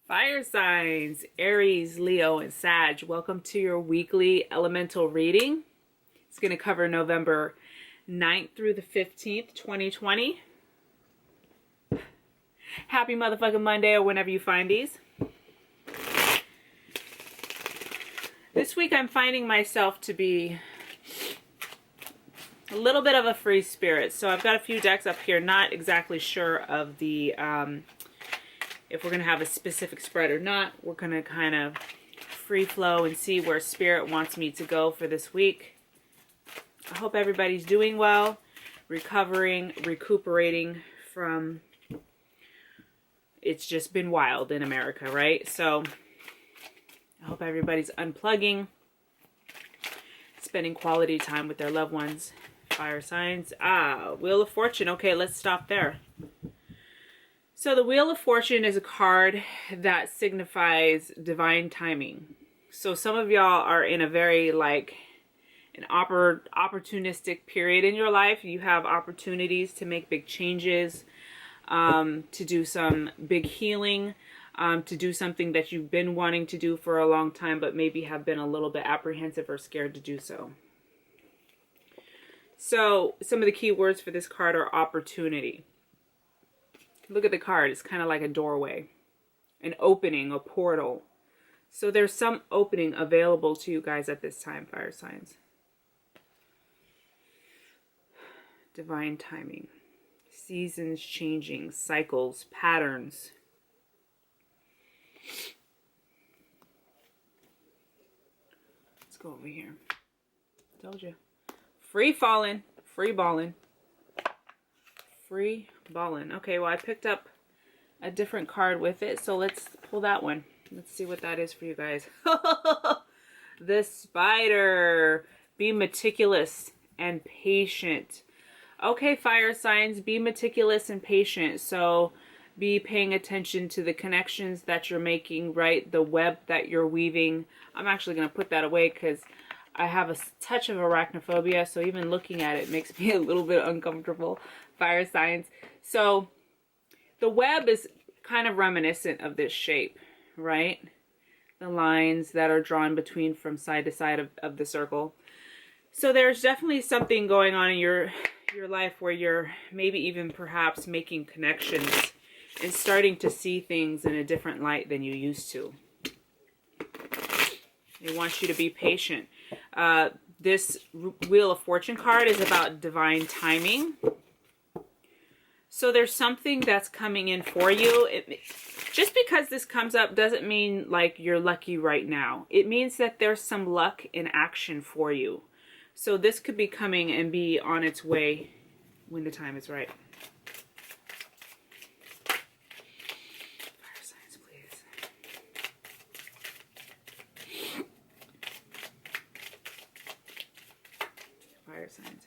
Fire signs, Aries, Leo, and Sag. Welcome to your weekly elemental reading. It's going to cover November 9th through the 15th, 2020. Happy motherfucking Monday or whenever you find these. This week I'm finding myself to be a little bit of a free spirit. So I've got a few decks up here, not exactly sure of the if we're going to have a specific spread or not. We're going to kind of free flow and see where spirit wants me to go for this week. I hope everybody's doing well, recovering, recuperating from, it's just been wild in America, right? So I hope everybody's unplugging, spending quality time with their loved ones. Fire signs. Wheel of Fortune. Okay, let's stop there. So the Wheel of Fortune is a card that signifies divine timing. So some of y'all are in a very an opportunistic period in your life. You have opportunities to make big changes, to do some big healing, to do something that you've been wanting to do for a long time, but maybe have been a little bit apprehensive or scared to do so. So some of the key words for this card are opportunity. Look at the card. It's kind of like a doorway, an opening, a portal. So there's some opening available to you guys at this time, fire signs. Divine timing. Seasons changing, cycles, patterns. Let's go over here. Told you. Free falling, free balling. Free balling. Okay, well, I picked up a different card with it, so let's pull that one. Let's see what that is for you guys. The Spider. Be meticulous and patient. Okay, fire signs, be meticulous and patient. So be paying attention to the connections that you're making, right? The web that you're weaving. I'm actually going to put that away because I have a touch of arachnophobia, so even looking at it makes me a little bit uncomfortable. Fire signs. So the web is kind of reminiscent of this shape, right? The lines that are drawn between from side to side of the circle. So there's definitely something going on in your life where you're maybe even perhaps making connections and starting to see things in a different light than you used to. They want you to be patient. This Wheel of Fortune card is about divine timing. So there's something that's coming in for you. Just because this comes up doesn't mean like you're lucky right now. It means that there's some luck in action for you. So this could be coming and be on its way when the time is right. Fire signs, please. Fire signs.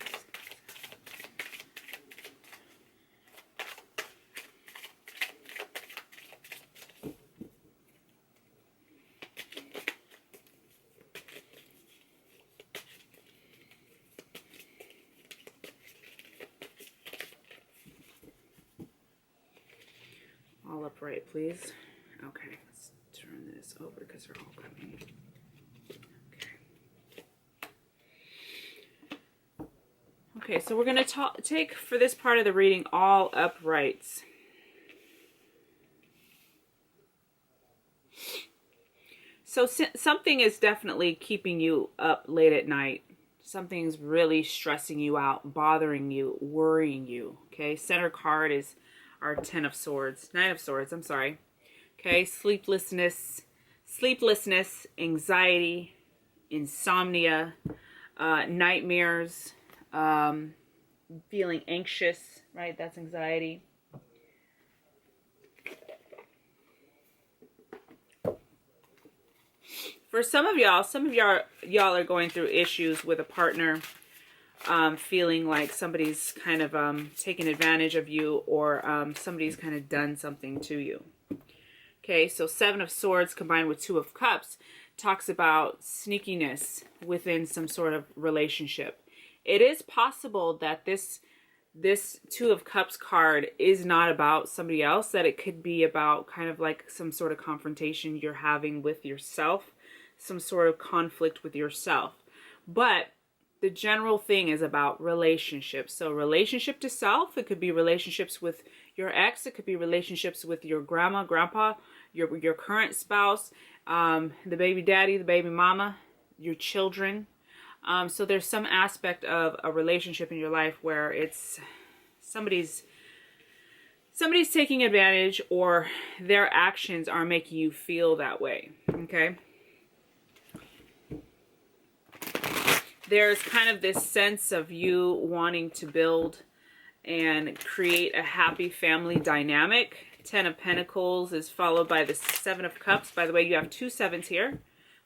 All upright, please. Okay, let's turn this over because they're all coming. Okay, so we're going to take for this part of the reading all uprights. So something is definitely keeping you up late at night. Something's really stressing you out, bothering you, worrying you. Okay, center card is our Nine of Swords, I'm sorry. Okay, sleeplessness, anxiety, insomnia, nightmares, feeling anxious, right? That's anxiety. For some of y'all are going through issues with a partner, feeling like somebody's kind of taken advantage of you, or somebody's kind of done something to you. Okay, so Seven of Swords combined with Two of Cups talks about sneakiness within some sort of relationship. It is possible that this this Two of Cups card is not about somebody else, that it could be about kind of like some sort of confrontation you're having with yourself, some sort of conflict with yourself. But the general thing is about relationships. So relationship to self, it could be relationships with your ex, it could be relationships with your grandma, grandpa, your current spouse, the baby daddy, the baby mama, your children. So there's some aspect of a relationship in your life where it's somebody's taking advantage, or their actions are making you feel that way. Okay. There's kind of this sense of you wanting to build and create a happy family dynamic. 10 of Pentacles is followed by the 7 of Cups. By the way, you have 2 sevens here.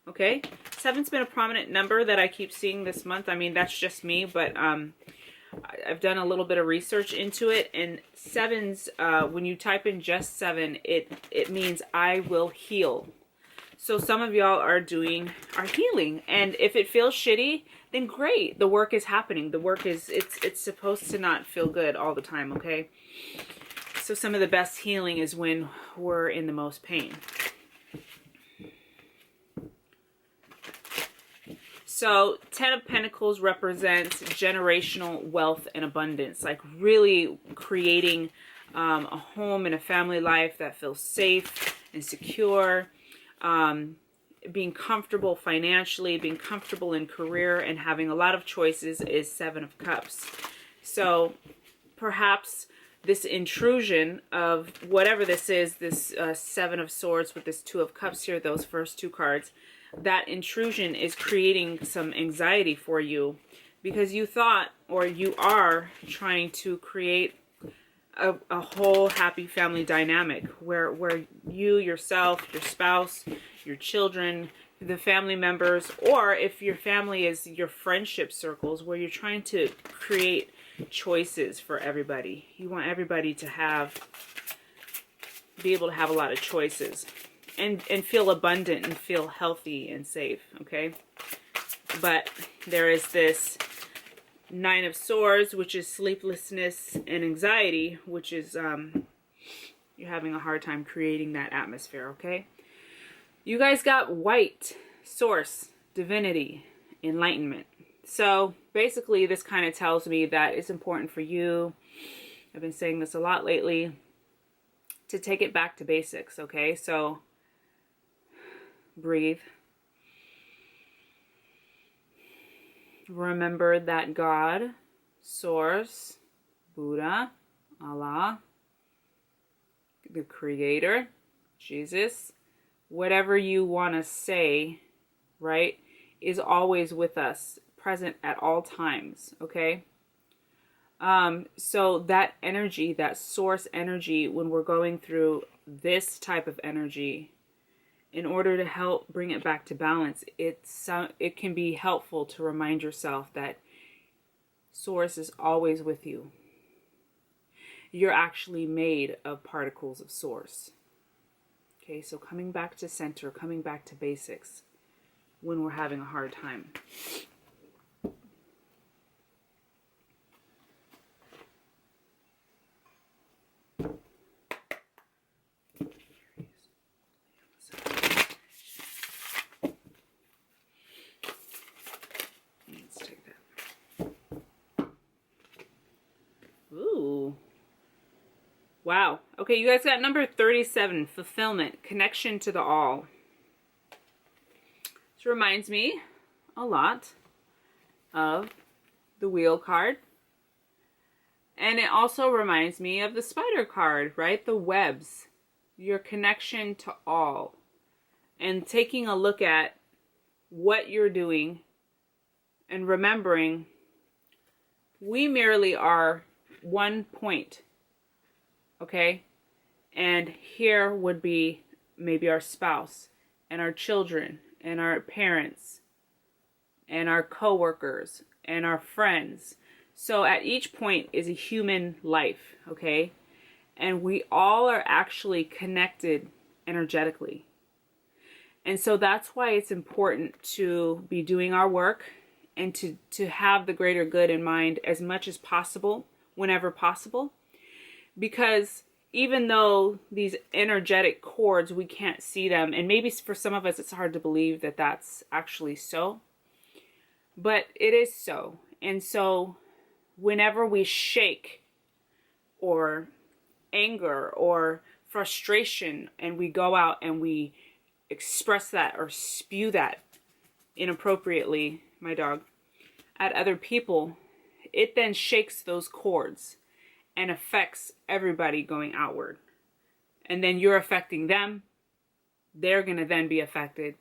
Okay. 7's been a prominent number that I keep seeing this month. I mean, that's just me, but I've done a little bit of research into it. And 7s, when you type in just 7, it means I will heal. So some of y'all are healing. And if it feels shitty, then great. The work is happening. The work is, it's supposed to not feel good all the time, okay? So some of the best healing is when we're in the most pain. So 10 of Pentacles represents generational wealth and abundance, like really creating a home and a family life that feels safe and secure, being comfortable financially, being comfortable in career, and having a lot of choices is 7 of Cups. So perhaps this intrusion of whatever this is, this 7 of Swords with this 2 of Cups here, those first 2 cards, that intrusion is creating some anxiety for you because you thought, or you are trying to create a whole happy family dynamic where you, yourself, your spouse, your children, the family members, or if your family is your friendship circles, where you're trying to create choices for everybody. You want everybody to be able to have a lot of choices and feel abundant and feel healthy and safe, okay? But there is this 9 of Swords, which is sleeplessness and anxiety, which is you're having a hard time creating that atmosphere, okay? You guys got white, source, divinity, enlightenment. So basically this kind of tells me that it's important for you, I've been saying this a lot lately, to take it back to basics, okay? So breathe. Remember that God, Source, Buddha, Allah, the Creator, Jesus, whatever you want to say, right, is always with us, present at all times, okay? So that energy, that source energy, when we're going through this type of energy, in order to help bring it back to balance, it can be helpful to remind yourself that Source is always with you. You're actually made of particles of Source. Okay, so coming back to center, coming back to basics when we're having a hard time. Ooh. Wow. Okay, you guys got number 37, fulfillment, connection to the all. This reminds me a lot of the wheel card. And it also reminds me of the spider card, right? The webs, your connection to all. And taking a look at what you're doing and remembering we merely are one point, okay? And here would be maybe our spouse and our children and our parents and our co-workers and our friends. So at each point is a human life, okay? And we all are actually connected energetically. And so that's why it's important to be doing our work and to have the greater good in mind as much as possible whenever possible. Because even though these energetic cords, we can't see them, and maybe for some of us it's hard to believe that that's actually so, but it is so. And so whenever we shake or anger or frustration and we go out and we express that or spew that inappropriately, my dog, at other people, it then shakes those cords and affects everybody going outward. And then you're affecting them. They're going to then be affected,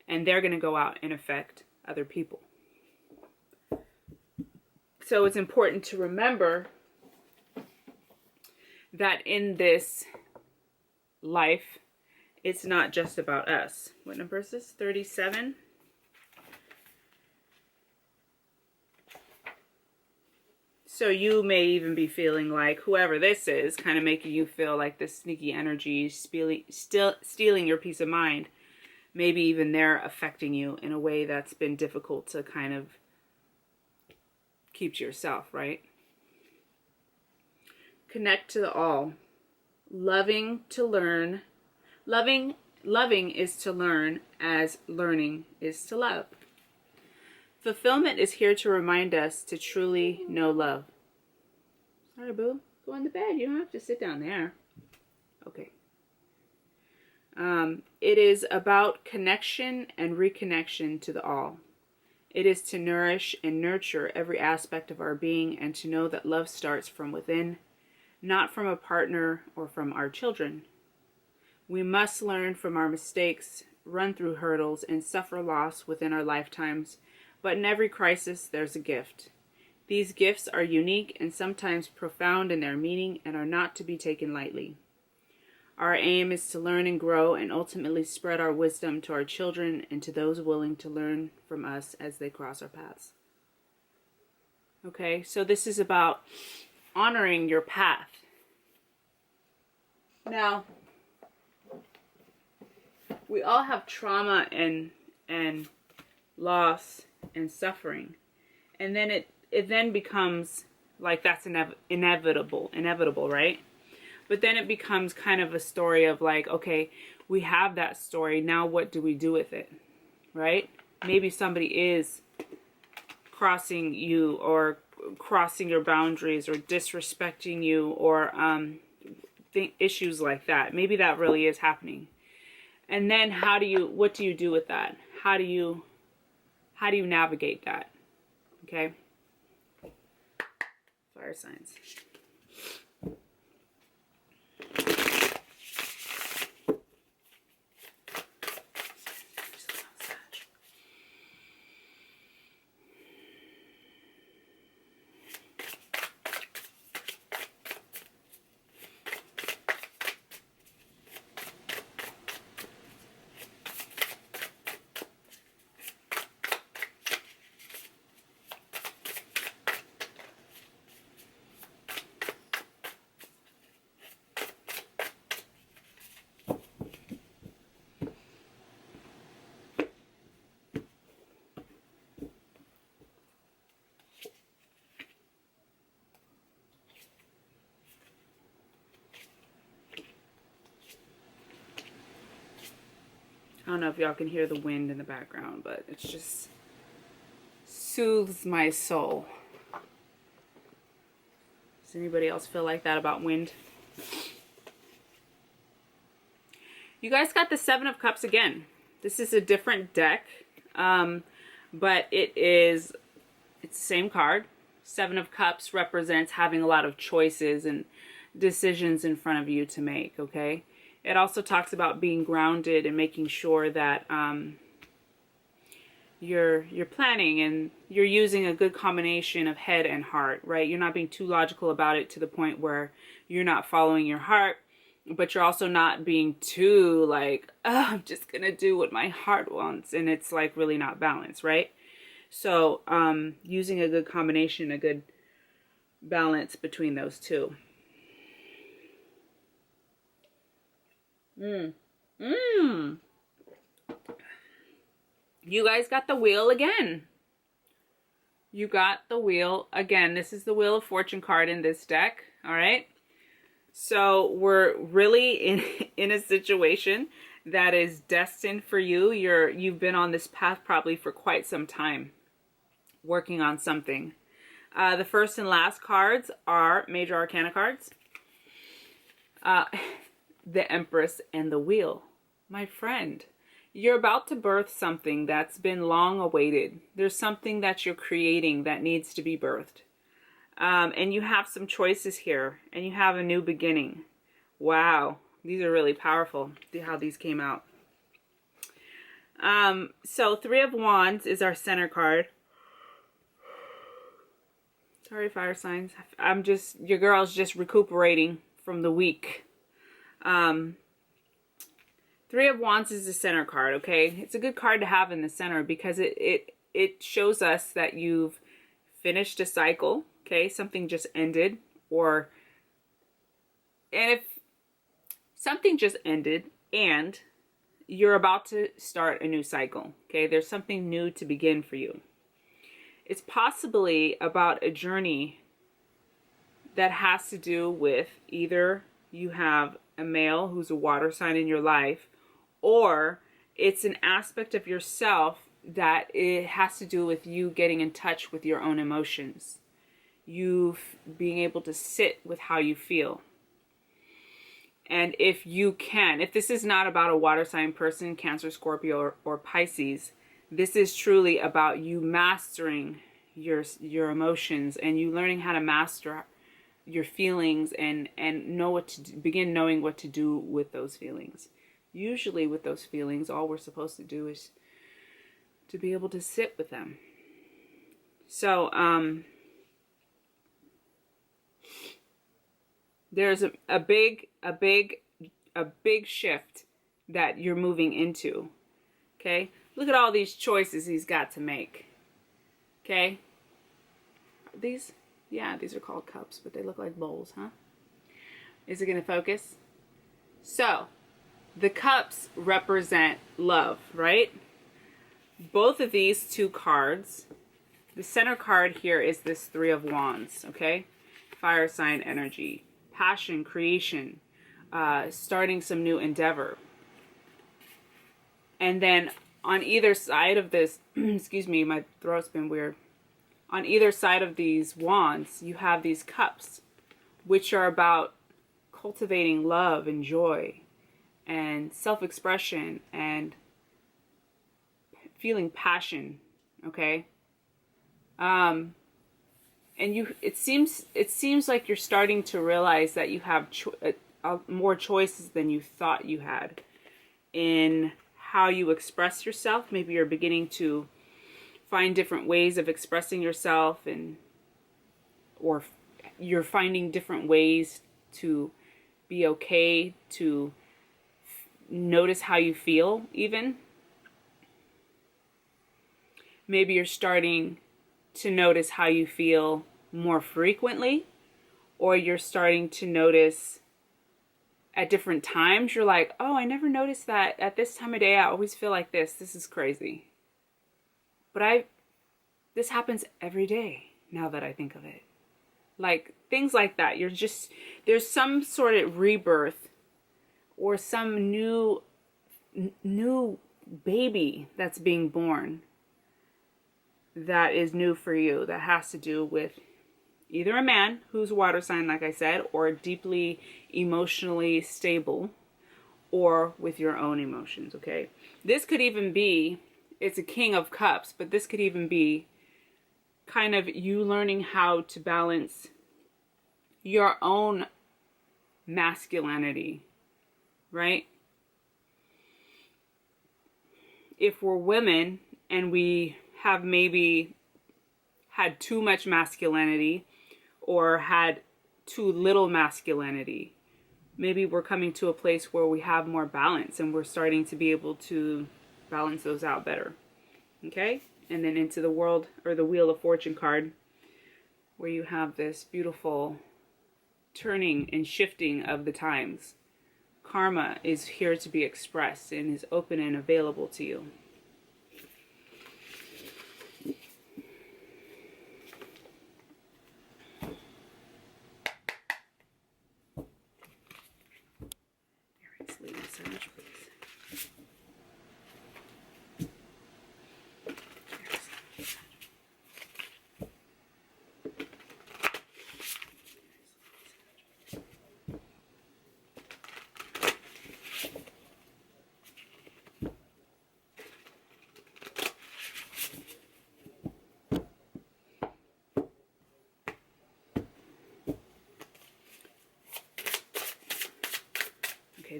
and they're going to go out and affect other people. So it's important to remember that in this life, it's not just about us. What number is this? 37? So you may even be feeling like whoever this is kind of making you feel like this sneaky energy stealing your peace of mind. Maybe even they're affecting you in a way that's been difficult to kind of keep to yourself, right? Connect to the all. Loving to learn. Loving is to learn as learning is to love. Fulfillment is here to remind us to truly know love. Sorry, boo. Go on to bed. You don't have to sit down there. Okay. It is about connection and reconnection to the all. It is to nourish and nurture every aspect of our being and to know that love starts from within, not from a partner or from our children. We must learn from our mistakes, run through hurdles, and suffer loss within our lifetimes. But in every crisis, there's a gift. These gifts are unique and sometimes profound in their meaning and are not to be taken lightly. Our aim is to learn and grow and ultimately spread our wisdom to our children and to those willing to learn from us as they cross our paths. Okay, so this is about honoring your path. Now, we all have trauma and loss and suffering, and then it then becomes like that's inevitable, right? But then it becomes kind of a story of like, okay, we have that story, now what do we do with it, right? Maybe somebody is crossing you or crossing your boundaries or disrespecting you or issues like that. Maybe that really is happening. And then what do you do with that? How do you navigate that? Okay. Fire signs. I don't know if y'all can hear the wind in the background, but it just soothes my soul. Does anybody else feel like that about wind? You guys got the Seven of Cups again. This is a different deck, but it's the same card. Seven of Cups represents having a lot of choices and decisions in front of you to make, okay? It also talks about being grounded and making sure that you're planning and you're using a good combination of head and heart, right? You're not being too logical about it to the point where you're not following your heart, but you're also not being too like, oh, I'm just gonna do what my heart wants, and it's like really not balanced, right? So using a good combination, a good balance between those two. You guys got the wheel again. you got the Wheel. Again, this is the Wheel of Fortune card in this deck, all right? So we're really in a situation that is destined for you. You've been on this path probably for quite some time, working on something. The first and last cards are Major Arcana cards. The Empress and the Wheel. My friend, you're about to birth something that's been long awaited. There's something that you're creating that needs to be birthed. And you have some choices here, and you have a new beginning. Wow, these are really powerful. See how these came out. So Three of Wands is our center card. Sorry, fire signs. Your girl's just recuperating from the week. Three of Wands is the center card, okay? It's a good card to have in the center because it shows us that you've finished a cycle, okay? Something just ended, and if something just ended and you're about to start a new cycle, okay? There's something new to begin for you. It's possibly about a journey that has to do with either you have a male who's a water sign in your life, or it's an aspect of yourself that it has to do with you getting in touch with your own emotions. You being able to sit with how you feel. And if this is not about a water sign person, Cancer, Scorpio, or Pisces, this is truly about you mastering your emotions and you learning how to master your feelings and know what to do, begin knowing what to do with those feelings. Usually with those feelings, all we're supposed to do is to be able to sit with them. So there's a big shift that you're moving into. Okay? Look at all these choices he's got to make. Okay? These are called cups, but they look like bowls, huh? Is it going to focus? So, the cups represent love, right? Both of these two cards, the center card here is this Three of Wands, okay? Fire sign energy, passion, creation, starting some new endeavor. And then on either side of this, excuse me, my throat's been weird. On either side of these wands, you have these cups, which are about cultivating love and joy and self-expression and feeling passion, okay? And it seems like you're starting to realize that you have more choices than you thought you had in how you express yourself. Maybe you're beginning to find different ways of expressing yourself, or you're finding different ways to be okay, to notice how you feel even. Maybe you're starting to notice how you feel more frequently, or you're starting to notice at different times. You're like, oh, I never noticed that at this time of day. I always feel like this. This is crazy. But this happens every day now that I think of it. Like things like that. There's some sort of rebirth or some new baby that's being born that is new for you, that has to do with either a man who's a water sign, like I said, or deeply emotionally stable, or with your own emotions, okay? This could even be, it's a King of Cups, but this could even be kind of you learning how to balance your own masculinity, right? If we're women and we have maybe had too much masculinity or had too little masculinity, maybe we're coming to a place where we have more balance and we're starting to be able to balance those out better. Okay? And then into the world, or the Wheel of Fortune card, where you have this beautiful turning and shifting of the times. Karma is here to be expressed and is open and available to you.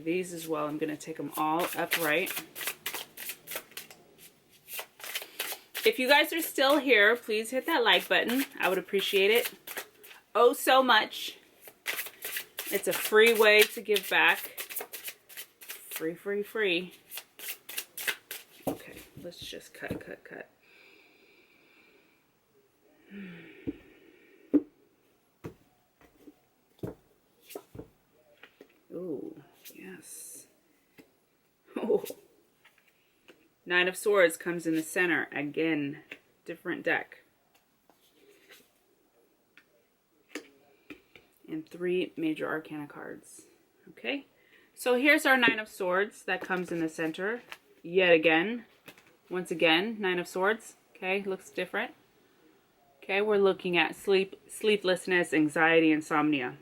these as well. I'm going to take them all upright. If you guys are still here, please hit that like button. I would appreciate it oh so much. It's a free way to give back. Free, free, free. Okay, let's just cut. Ooh, yes. Oh. Nine of Swords comes in the center. Again, different deck. And 3 major arcana cards. Okay, so here's our Nine of Swords that comes in the center. Yet again, once again, Nine of Swords. Okay, looks different. Okay, we're looking at sleeplessness, anxiety, insomnia.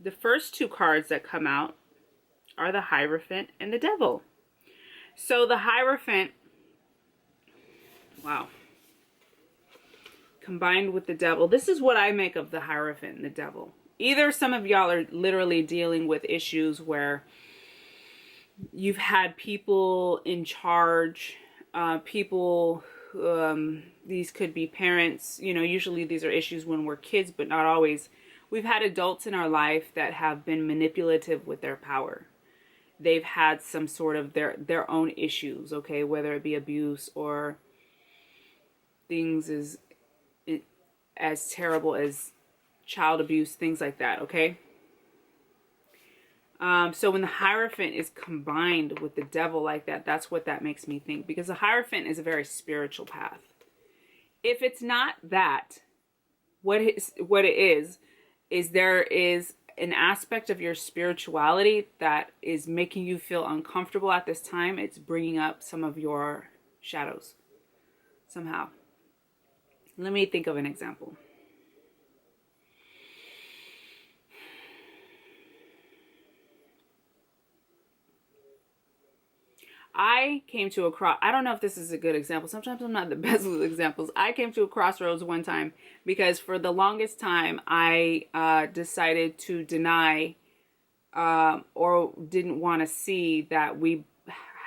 The first 2 cards that come out are the Hierophant and the Devil. So the Hierophant, wow, combined with the Devil. This is what I make of the Hierophant and the Devil. Either some of y'all are literally dealing with issues where you've had people in charge, these could be parents, you know, usually these are issues when we're kids, but not always. We've had adults in our life that have been manipulative with their power. They've had some sort of their own issues, okay, whether it be abuse or things as terrible as child abuse, things like that, okay? So when the Hierophant is combined with the Devil like that, that's what that makes me think. Because the Hierophant is a very spiritual path. If it's not that, what it is there is an aspect of your spirituality that is making you feel uncomfortable at this time. It's bringing up some of your shadows somehow. Let me think of an example. I came to I don't know if this is a good example. Sometimes I'm not the best with examples. I came to a crossroads one time because for the longest time I decided to deny or didn't want to see that we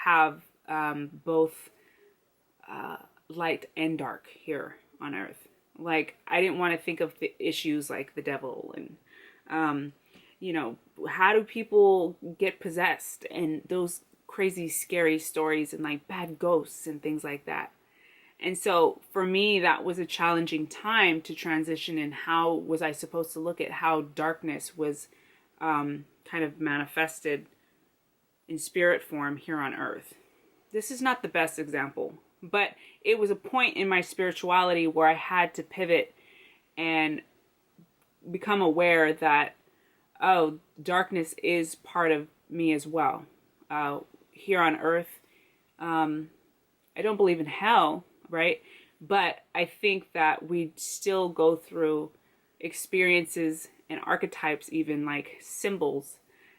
have both light and dark here on Earth. Like, I didn't want to think of the issues like the devil and, you know, how do people get possessed and those crazy scary stories and like bad ghosts and things like that. And so for me, that was a challenging time to transition in how was I supposed to look at how darkness was kind of manifested in spirit form here on Earth. This is not the best example, but it was a point in my spirituality where I had to pivot and become aware that, oh, darkness is part of me as well. Here on Earth, I don't believe in hell, right? But I think that we still go through experiences and archetypes, even like symbols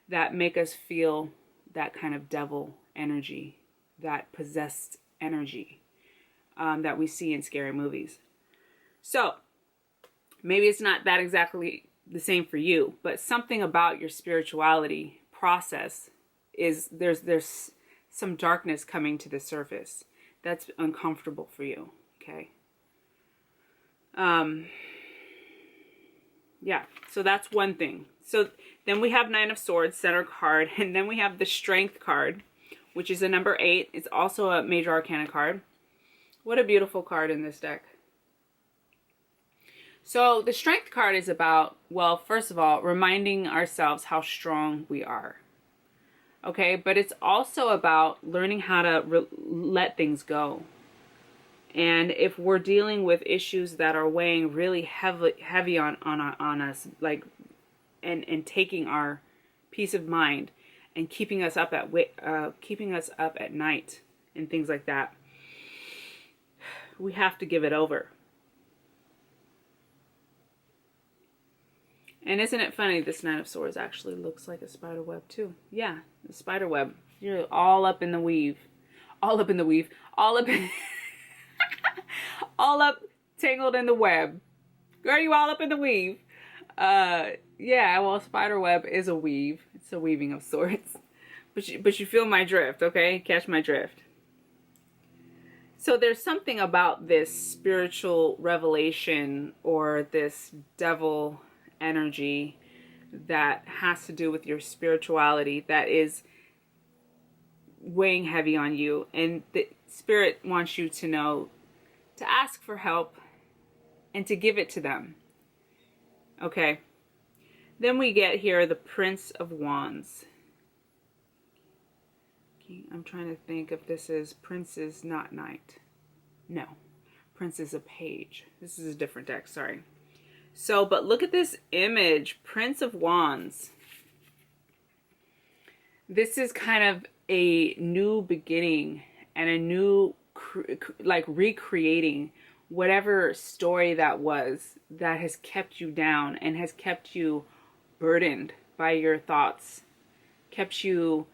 that make us feel that kind of devil energy, that possessed energy that we see in scary movies. So maybe it's not that exactly the same for you, but something about your spirituality process is there's some darkness coming to the surface that's uncomfortable for you, okay? Yeah, so that's one thing. So then we have Nine of Swords, center card, and then we have the Strength card, which is a number 8. It's also a major arcana card. What a beautiful card in this deck. So the Strength card is about, well, first of all, reminding ourselves how strong we are. Okay, but it's also about learning how to let things go. And if we're dealing with issues that are weighing really heavy on us, like, and taking our peace of mind and keeping us up at night and things like that, we have to give it over. And isn't it funny, this Nine of Swords actually looks like a spider web too. Yeah, the spider web. You're all up in the weave. All up in the weave. All up in... all up tangled in the web. Girl, you all up in the weave. Yeah, well, spider web is a weave. It's a weaving of sorts. But you feel my drift, okay? Catch my drift. So there's something about this spiritual revelation or this devil energy that has to do with your spirituality that is weighing heavy on you. And the spirit wants you to know to ask for help and to give it to them. Okay. Then we get here the Prince of Wands. I'm trying to think if this is Prince is not Knight. No. Prince is a page. This is a different deck, sorry. So, but look at this image. Prince of Wands. This is kind of a new beginning and a new, like recreating whatever story that was that has kept you down and has kept you burdened by your thoughts, kept you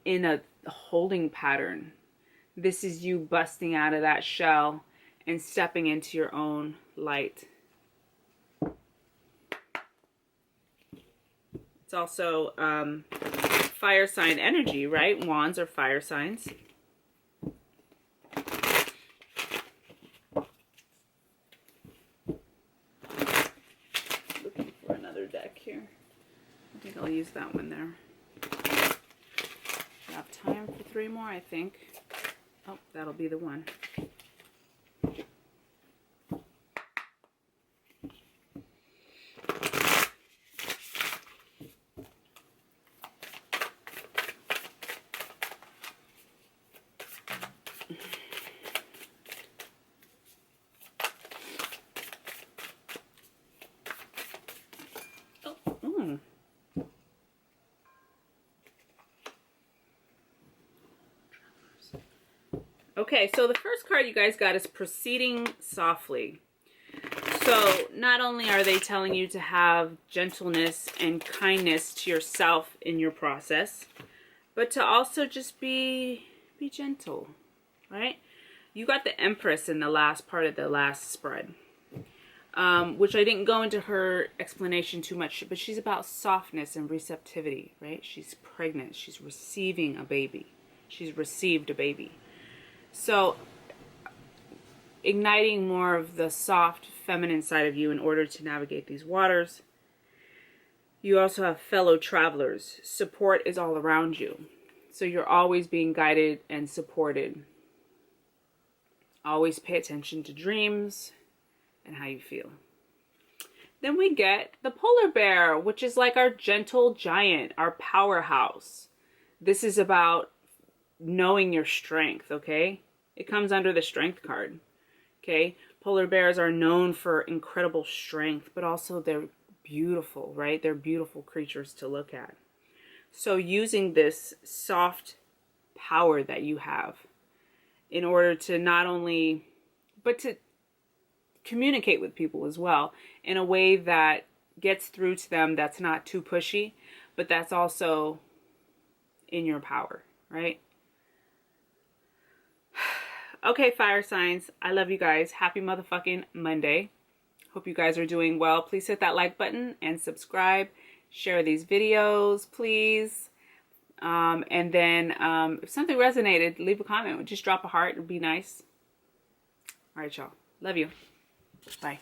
in a holding pattern. This is you busting out of that shell and stepping into your own light. It's also fire sign energy, right? Wands are fire signs. Looking for another deck here. I think I'll use that one there. I have time for 3 more, I think. Oh, that'll be the one. Okay, so the first card you guys got is Proceeding Softly. So not only are they telling you to have gentleness and kindness to yourself in your process, but to also just be gentle, right? You got the Empress in the last part of the last spread, which I didn't go into her explanation too much, but she's about softness and receptivity, right? She's pregnant. She's receiving a baby. She's received a baby. So igniting more of the soft feminine side of you in order to navigate these waters. You also have fellow travelers. Support is all around you. So you're always being guided and supported. Always pay attention to dreams and how you feel. Then we get the polar bear, which is like our gentle giant, our powerhouse. This is about knowing your strength, okay? It comes under the strength card, okay? Polar bears are known for incredible strength, but also they're beautiful, right? They're beautiful creatures to look at. So using this soft power that you have in order to not only, but to communicate with people as well in a way that gets through to them that's not too pushy, but that's also in your power, right? Okay, fire signs, I love you guys. Happy motherfucking Monday. Hope you guys are doing well. Please hit that like button and subscribe. Share these videos, please. And then if something resonated, leave a comment. Just drop a heart. It would be nice. All right, y'all. Love you. Bye.